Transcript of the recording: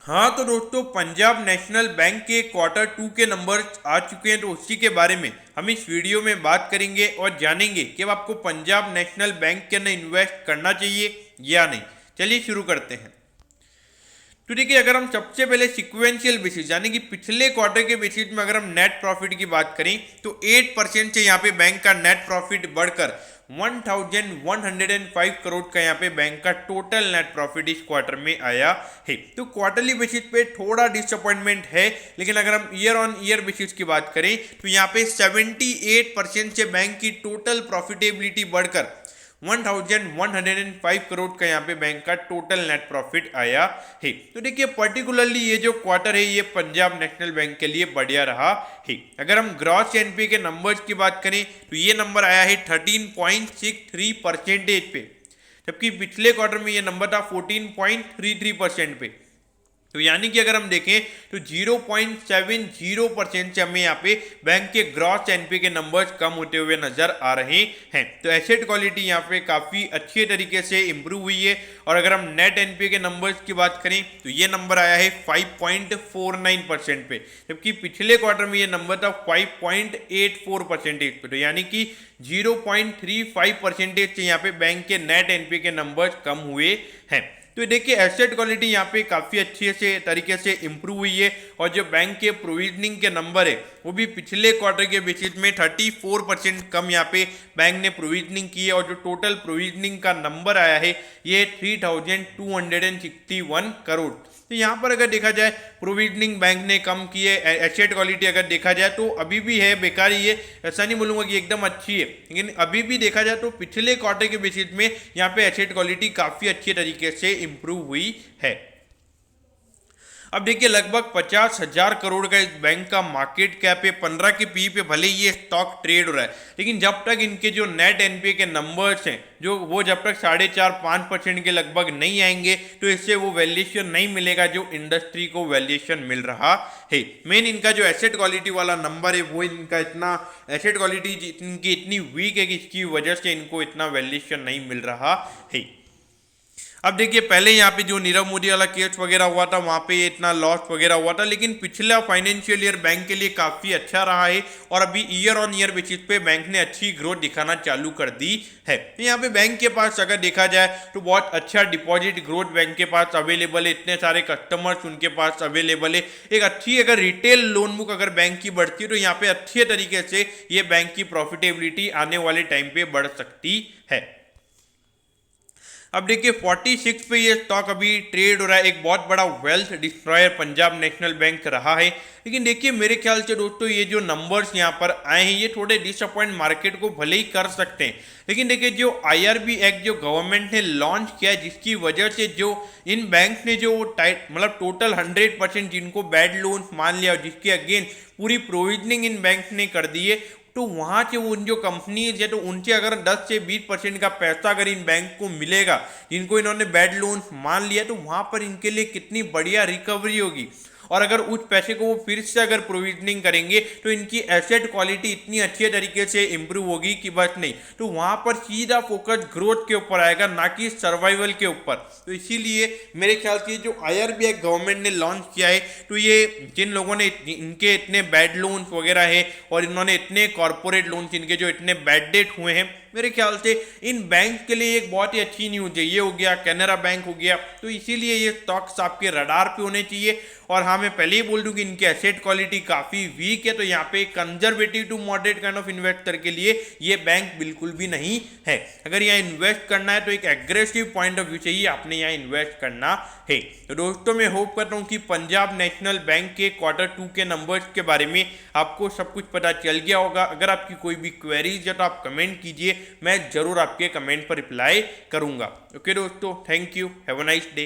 हाँ तो दोस्तों, पंजाब नेशनल बैंक के क्वार्टर टू के नंबर आ चुके हैं, तो उसी के बारे में हम इस वीडियो में बात करेंगे और जानेंगे कि अब आपको पंजाब नेशनल बैंक के अंदर इन्वेस्ट करना चाहिए या नहीं। चलिए शुरू करते हैं। तो देखिए, अगर हम सबसे पहले सिक्वेंशियल बेसिस यानी कि पिछले क्वार्टर के बेसिस में अगर हम नेट प्रॉफिट की बात करें तो 8% से यहाँ पे बैंक का नेट प्रॉफिट बढ़कर 1105 करोड़ का यहाँ पे बैंक का टोटल नेट प्रॉफिट इस क्वार्टर में आया है। तो क्वार्टरली बेसिस पे थोड़ा डिसअपॉइंटमेंट है, लेकिन अगर हम ईयर ऑन ईयर बेसिस की बात करें तो यहाँ पे 78% से बैंक की टोटल प्रॉफिटेबिलिटी बढ़कर 1105 करोड़ का यहाँ पे बैंक का टोटल नेट प्रॉफिट आया है। तो देखिए, पर्टिकुलरली ये जो क्वार्टर है ये पंजाब नेशनल बैंक के लिए बढ़िया रहा है। अगर हम ग्रॉस एनपीए के नंबर्स की बात करें तो ये नंबर आया है 13.63% पे, जबकि पिछले क्वार्टर में ये नंबर था 14.33% पे। तो यानी कि अगर हम देखें तो 0.70% से हमें यहाँ पे बैंक के ग्रॉस एनपी के नंबर्स कम होते हुए नजर आ रहे हैं। तो एसेट क्वालिटी यहाँ पे काफ़ी अच्छे तरीके से इंप्रूव हुई है। और अगर हम नेट एनपी के नंबर्स की बात करें तो ये नंबर आया है 5.49% पे, जबकि पिछले क्वार्टर में ये नंबर था 5.84% पे। तो यानी कि 0.35% से यहाँ पे बैंक के नेट एनपी के नंबर्स कम हुए हैं। तो देखिए, एसेट क्वालिटी यहाँ पे काफ़ी अच्छे से तरीके से इंप्रूव हुई है। और जो बैंक के प्रोविजनिंग के नंबर है वो भी पिछले क्वार्टर के बेसिस में 34% कम यहाँ पे बैंक ने प्रोविजनिंग की है। और जो टोटल प्रोविजनिंग का नंबर आया है ये 3261 करोड़। तो यहाँ पर अगर देखा जाए प्रोविजनिंग बैंक ने कम की है, एसेट क्वालिटी अगर देखा जाए तो अभी भी है, बेकार ही है, ऐसा नहीं बोलूँगा कि एकदम अच्छी है, लेकिन अभी भी देखा जाए तो पिछले क्वार्टर के बेसिस में यहाँ पे एसेट क्वालिटी काफ़ी अच्छे तरीके से इंप्रूव हुई है। अब देखिए, लगभग 50,000 करोड़ का इस बैंक का मार्केट कैप है। 15 के पी पे भले ही ये स्टॉक ट्रेड हो रहा है, लेकिन जब तक इनके जो नेट एनपीए के नंबर्स हैं जो वो जब तक 4.5-5% के लगभग नहीं आएंगे तो इससे वो वैल्यूएशन नहीं मिलेगा जो इंडस्ट्री को वैल्यूएशन मिल रहा है। मेन इनका जो एसेट क्वालिटी वाला नंबर है वो इनका इतना एसेट क्वालिटी इनकी इतनी वीक है कि इसकी वजह से इनको इतना वैल्यूएशन नहीं मिल रहा है। अब देखिए, पहले यहाँ पे जो नीरव मोदी वाला केस वगैरह हुआ था वहाँ पे इतना लॉस वगैरह हुआ था, लेकिन पिछला फाइनेंशियल ईयर बैंक के लिए काफ़ी अच्छा रहा है। और अभी ईयर ऑन ईयर बेसिस पे बैंक ने अच्छी ग्रोथ दिखाना चालू कर दी है। तो यहाँ पे बैंक के पास अगर देखा जाए तो बहुत अच्छा डिपॉजिट ग्रोथ बैंक के पास अवेलेबल है, इतने सारे कस्टमर्स उनके पास अवेलेबल है। एक अच्छी अगर रिटेल लोन बुक अगर बैंक की बढ़ती है तो यहाँ पे अच्छे तरीके से ये बैंक की प्रॉफिटेबिलिटी आने वाले टाइम पे बढ़ सकती है। अब देखिए, 46 पे ये स्टॉक अभी ट्रेड हो रहा है। एक बहुत बड़ा wealth destroyer Punjab national bank रहा है। लेकिन देखिए, मेरे ख्याल से दोस्तों ये जो नंबर्स यहाँ पर आए हैं ये थोड़े डिसअपॉइंट मार्केट को भले ही कर सकते हैं, लेकिन देखिए जो आईआरबी एक्ट जो गवर्नमेंट ने लॉन्च किया है जिसकी वजह से जो इन बैंक ने जो टाइट मतलब टोटल 100% जिनको बैड लोन मान लिया और जिसके अगेन पूरी प्रोविजनिंग इन बैंक ने कर दी है, तो वहाँ से उन जो कंपनीज है तो उनसे अगर 10 से 20% का पैसा अगर इन बैंक को मिलेगा जिनको इन्होंने बैड लोन मान लिया, तो वहाँ पर इनके लिए कितनी बढ़िया रिकवरी होगी। और अगर उस पैसे को वो फिर से अगर प्रोविजनिंग करेंगे तो इनकी एसेट क्वालिटी इतनी अच्छे तरीके से इंप्रूव होगी कि बस नहीं, तो वहाँ पर सीधा फोकस ग्रोथ के ऊपर आएगा ना कि सर्वाइवल के ऊपर। तो इसीलिए मेरे ख्याल से जो आईआरबी गवर्नमेंट ने लॉन्च किया है तो ये जिन लोगों ने इनके इतने बैड लोन्स वगैरह है और इन्होंने इतने कॉर्पोरेट लोन्स इनके जो इतने बैड डेट हुए हैं, मेरे ख्याल से इन बैंक के लिए एक बहुत ही अच्छी न्यूज है। ये हो गया, कैनरा बैंक हो गया, तो इसीलिए ये स्टॉक्स आपके रडार पे होने चाहिए। और हाँ, मैं पहले ही बोल दूं कि इनकी एसेट क्वालिटी काफ़ी वीक है, तो यहाँ पे conservative to moderate kind of investor के लिए ये बैंक बिल्कुल भी नहीं है। अगर यहाँ इन्वेस्ट करना है तो एक एग्रेसिव पॉइंट ऑफ व्यू से ही आपने यहाँ इन्वेस्ट करना है। तो दोस्तों, मैं होप करता हूँ कि पंजाब नेशनल बैंक के क्वार्टर टू के नंबर्स के बारे में आपको सब कुछ पता चल गया होगा। अगर आपकी कोई भी क्वेरीज है तो आप कमेंट कीजिए, मैं जरूर आपके कमेंट पर रिप्लाई करूंगा। ओके दोस्तों, thank you, have a nice day.